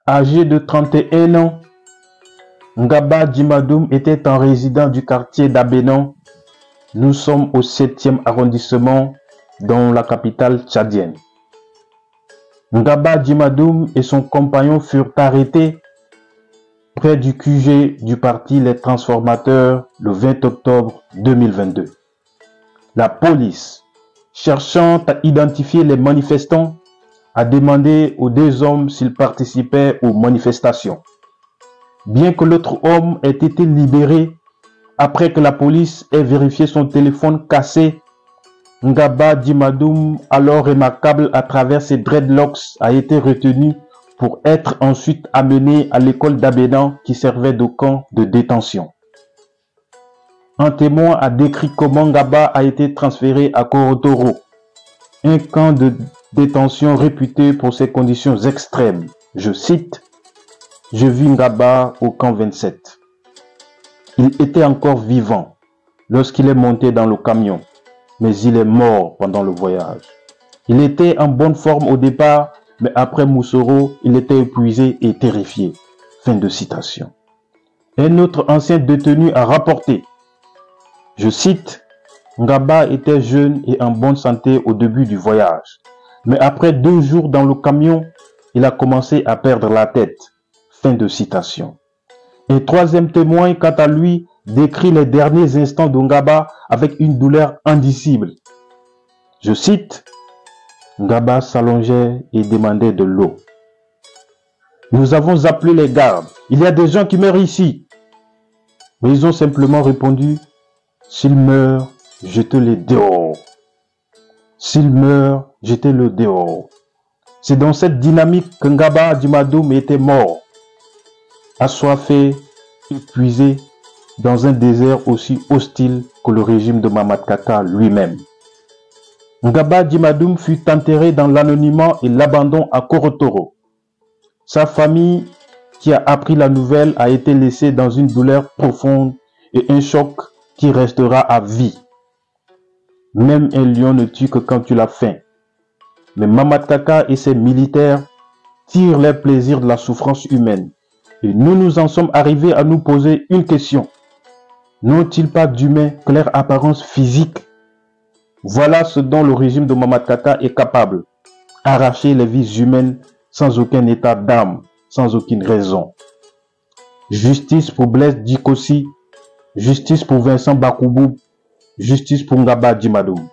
Âgé de 31 ans, Ngaba Djimadoum était un résident du quartier d'Abénan. Nous sommes au 7e arrondissement dans la capitale tchadienne. Ngaba Djimadoum et son compagnon furent arrêtés près du QG du parti Les Transformateurs le 20 octobre 2022. La police, cherchant à identifier les manifestants, a demandé aux deux hommes s'ils participaient aux manifestations. Bien que l'autre homme ait été libéré après que la police ait vérifié son téléphone cassé, Ngaba Djimadoum, alors remarquable à travers ses dreadlocks, a été retenu pour être ensuite amené à l'école d'Abénan qui servait de camp de détention. Un témoin a décrit comment Ngaba a été transféré à Korotoro, un camp de détention réputé pour ses conditions extrêmes. Je cite, « Je vis Ngaba au camp 27. Il était encore vivant lorsqu'il est monté dans le camion, mais il est mort pendant le voyage. Il était en bonne forme au départ, mais après Moussoro, il était épuisé et terrifié. » Fin de citation. Un autre ancien détenu a rapporté, je cite, « Ngaba était jeune et en bonne santé au début du voyage, mais après 2 jours dans le camion, il a commencé à perdre la tête. » Fin de citation. Un troisième témoin, quant à lui, décrit les derniers instants de Ngaba avec une douleur indicible. Je cite, « Ngaba s'allongeait et demandait de l'eau. Nous avons appelé les gardes. Il y a des gens qui meurent ici. » Mais ils ont simplement répondu, « S'il meurt, jetez-le dehors. S'il meurt, jetez-le dehors. » C'est dans cette dynamique que Ngaba Djimadoum était mort, assoiffé, épuisé, dans un désert aussi hostile que le régime de Mamad Kaka lui-même. Ngaba Djimadoum fut enterré dans l'anonymat et l'abandon à Korotoro. Sa famille, qui a appris la nouvelle, a été laissée dans une douleur profonde et un choc qui restera à vie. Même un lion ne tue que quand tu l'as faim. Mais Mamad Kaka et ses militaires tirent leur plaisir de la souffrance humaine. Et nous en sommes arrivés à nous poser une question. N'ont-ils pas d'humains que leur apparence physique? Voilà ce dont le régime de Mamad Kaka est capable. Arracher les vies humaines sans aucun état d'âme, sans aucune raison. Justice pour Blaise Dikossi, justice pour Vincent Bakoubou, justice pour Ngaba Djimadoum.